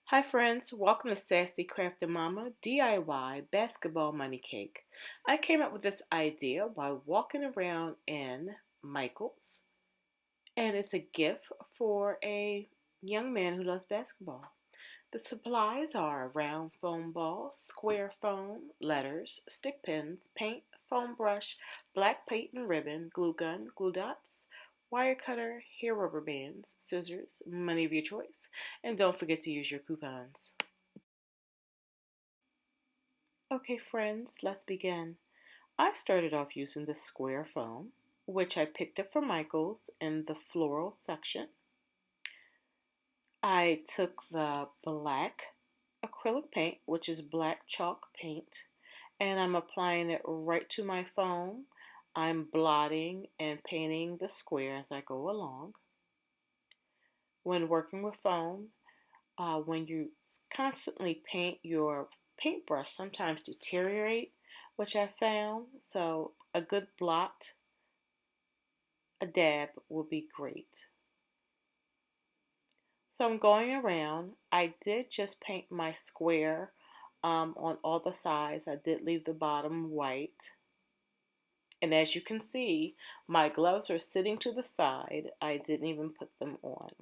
Hi friends, welcome to Sassy Crafty Mama DIY Basketball Money Cake. I came up with this idea while walking around in Michael's, and it's a gift for a young man who loves basketball. The supplies are round foam ball, square foam, letters, stick pins, paint, foam brush, black paint and ribbon, glue gun, glue dots, wire cutter, hair rubber bands, scissors, money of your choice, and don't forget to use your coupons. Okay, friends, let's begin. I started off using the square foam, which I picked up from Michael's in the floral section. I took the black acrylic paint, which is black chalk paint, and I'm applying it right to my foam. I'm blotting and painting the square as I go along. When working with foam, when you constantly paint, your paintbrush sometimes deteriorate, which I found. So a good blot, a dab will be great. So I'm going around. I did just paint my square on all the sides. I did leave the bottom white. And as you can see, my gloves are sitting to the side. I didn't even put them on.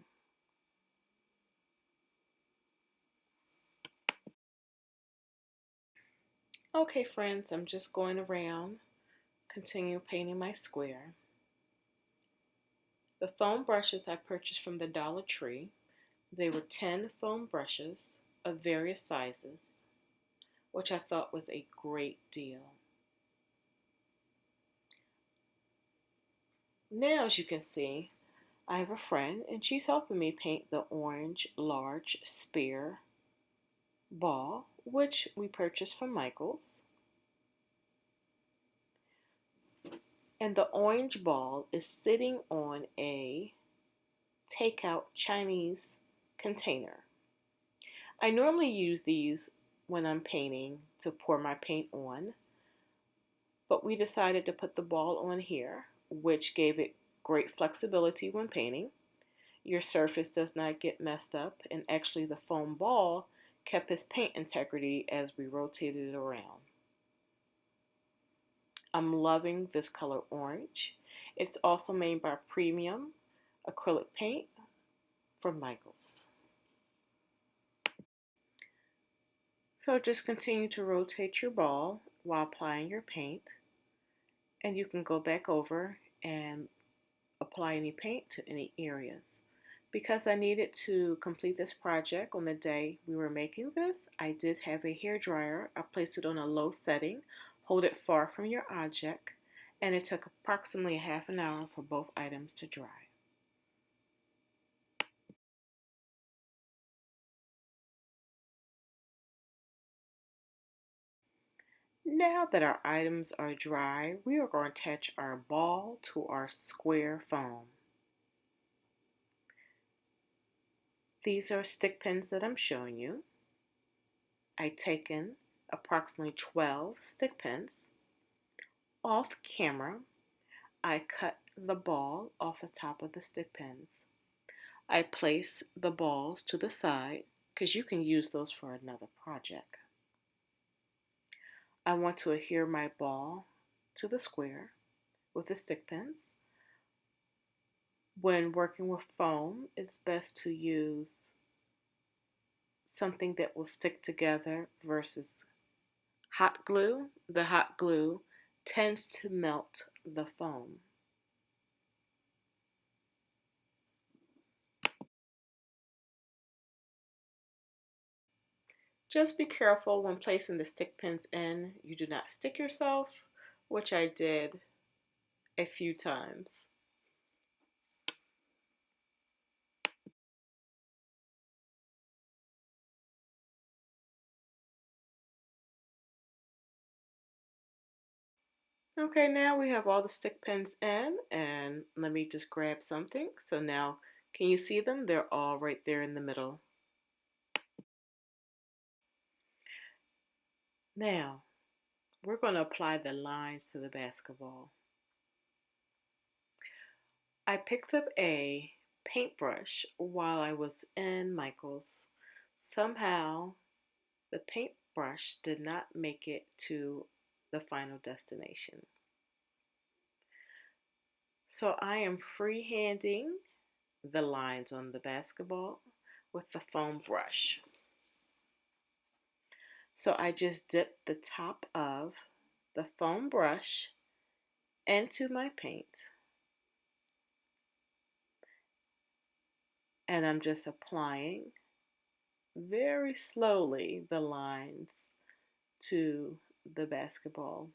Okay, friends, I'm just going around, continue painting my square. The foam brushes I purchased from the Dollar Tree. They were 10 foam brushes of various sizes, which I thought was a great deal. Now, as you can see, I have a friend and she's helping me paint the orange large spear ball, which we purchased from Michael's. And the orange ball is sitting on a takeout Chinese container. I normally use these when I'm painting to pour my paint on, but we decided to put the ball on here, which gave it great flexibility when painting. Your surface does not get messed up, and actually the foam ball kept its paint integrity as we rotated it around. I'm loving this color orange. It's also made by Premium Acrylic Paint from Michaels. So just continue to rotate your ball while applying your paint, and you can go back over and apply any paint to any areas. Because I needed to complete this project on the day we were making this, I did have a hair dryer. I placed it on a low setting, hold it far from your object, and it took approximately half an hour for both items to dry. Now that our items are dry, we are going to attach our ball to our square foam. These are stick pins that I'm showing you. I've taken approximately 12 stick pins. Off camera, I cut the ball off the top of the stick pins. I place the balls to the side because you can use those for another project. I want to adhere my ball to the square with the stick pins. When working with foam, it's best to use something that will stick together versus hot glue. The hot glue tends to melt the foam. Just be careful when placing the stick pins in. You do not stick yourself, which I did a few times. Okay, now we have all the stick pins in, and let me just grab something. So now, can you see them? They're all right there in the middle. Now, we're going to apply the lines to the basketball. I picked up a paintbrush while I was in Michael's. somehow the paintbrush did not make it to the final destination. So I am freehanding the lines on the basketball with the foam brush. So I just dipped the top of the foam brush into my paint, and I'm just applying very slowly the lines to the basketball.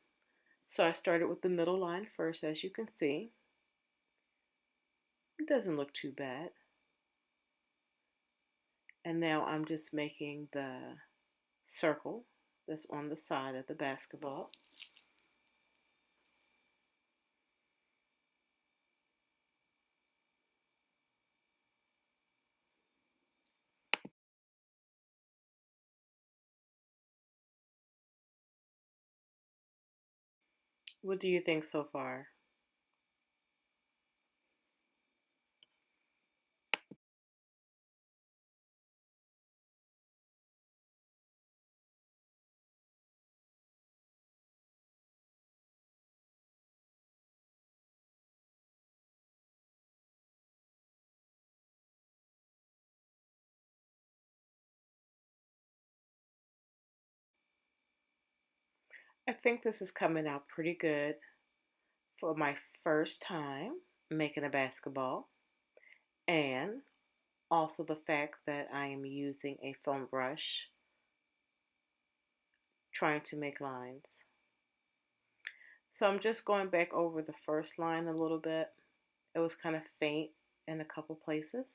So I started with the middle line first, as you can see. It doesn't look too bad. And now I'm just making the circle that's on the side of the basketball. What do you think so far? I think this is coming out pretty good for my first time making a basketball, and also the fact that I am using a foam brush trying to make lines. So I'm just going back over the first line a little bit. It was kind of faint in a couple places.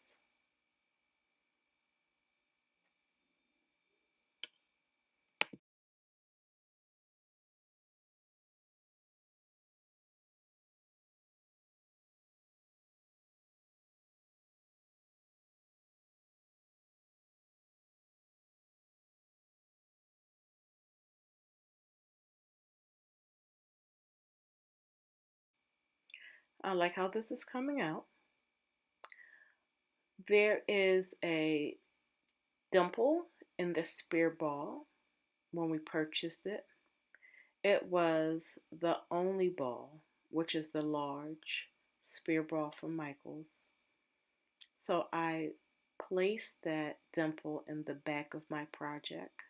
I like how this is coming out. There is a dimple in the spear ball when we purchased it. It was the only ball, which is the large spear ball from Michaels. So I placed that dimple in the back of my project.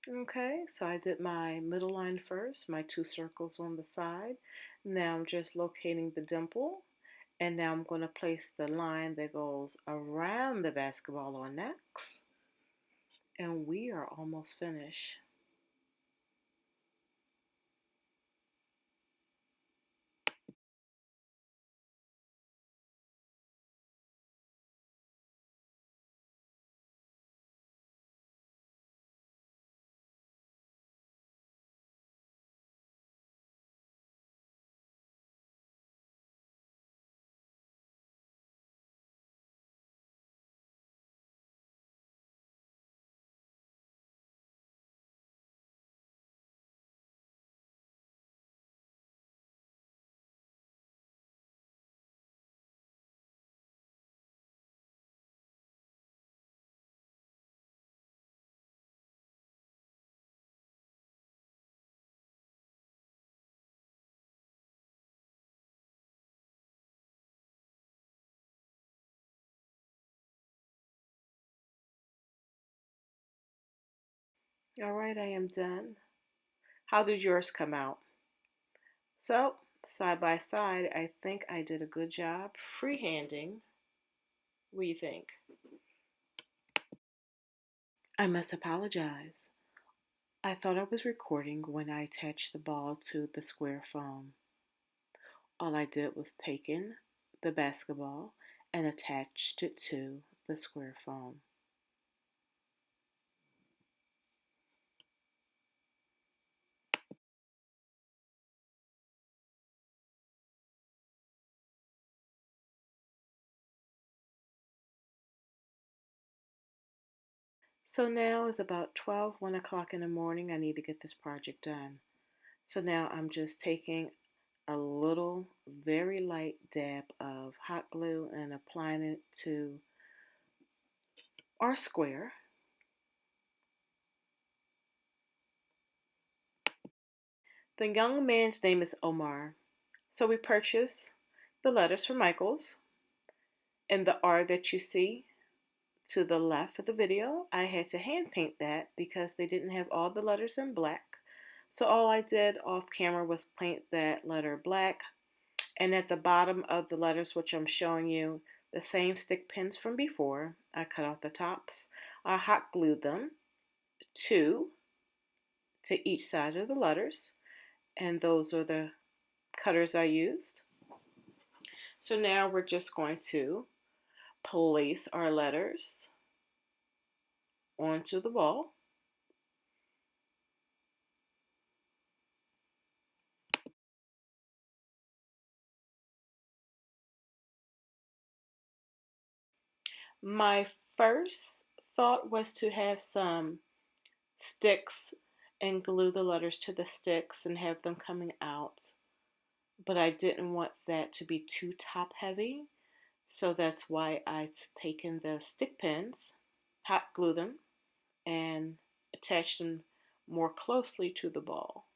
Okay, so I did my middle line first, my two circles on the side. Now I'm just locating the dimple, and now I'm going to place the line that goes around the basketball on next. And we are almost finished. All right, I am done. How did yours come out? So, side by side, I think I did a good job freehanding. What do you think? I must apologize. I thought I was recording when I attached the ball to the square foam. All I did was take in the basketball and attached it to the square foam. So now it's about 1 o'clock in the morning. I need to get this project done. So now I'm just taking a little, very light dab of hot glue and applying it to our square. The young man's name is Omar. So we purchased the letters from Michaels, and the R that you see to the left of the video, I had to hand paint that because they didn't have all the letters in black. So all I did off camera was paint that letter black. And at the bottom of the letters, which I'm showing you, the same stick pins from before, I cut off the tops. I hot glued them, two to each side of the letters. And those are the cutters I used. So now we're just going to place our letters onto the ball. My first thought was to have some sticks and glue the letters to the sticks and have them coming out, but I didn't want that to be too top heavy, so that's why I've taken the stick pins, hot glue them, and attach them more closely to the ball.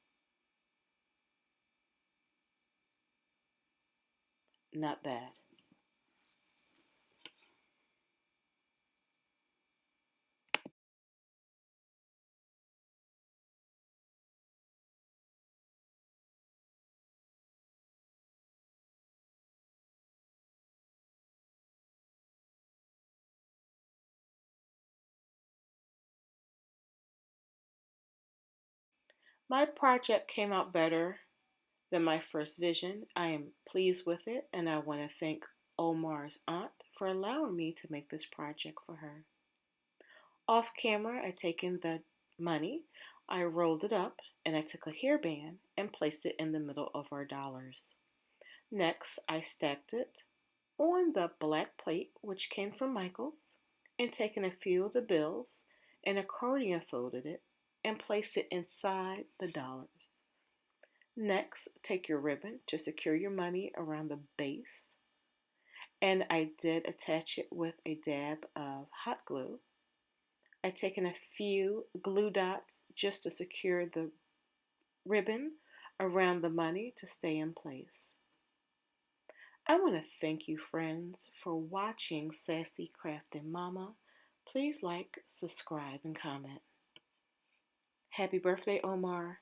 Not bad. My project came out better than my first vision. I am pleased with it, and I want to thank Omar's aunt for allowing me to make this project for her. Off camera, I taken the money, I rolled it up, and I took a hairband and placed it in the middle of our dollars. Next, I stacked it on the black plate, which came from Michael's, and taken a few of the bills and accordion folded it and placed it inside the dollars. Next, take your ribbon to secure your money around the base, and I did attach it with a dab of hot glue. I've taken a few glue dots just to secure the ribbon around the money to stay in place. I want to thank you, friends, for watching Sassy Crafting Mama. Please like, subscribe, and comment. Happy birthday, Omar.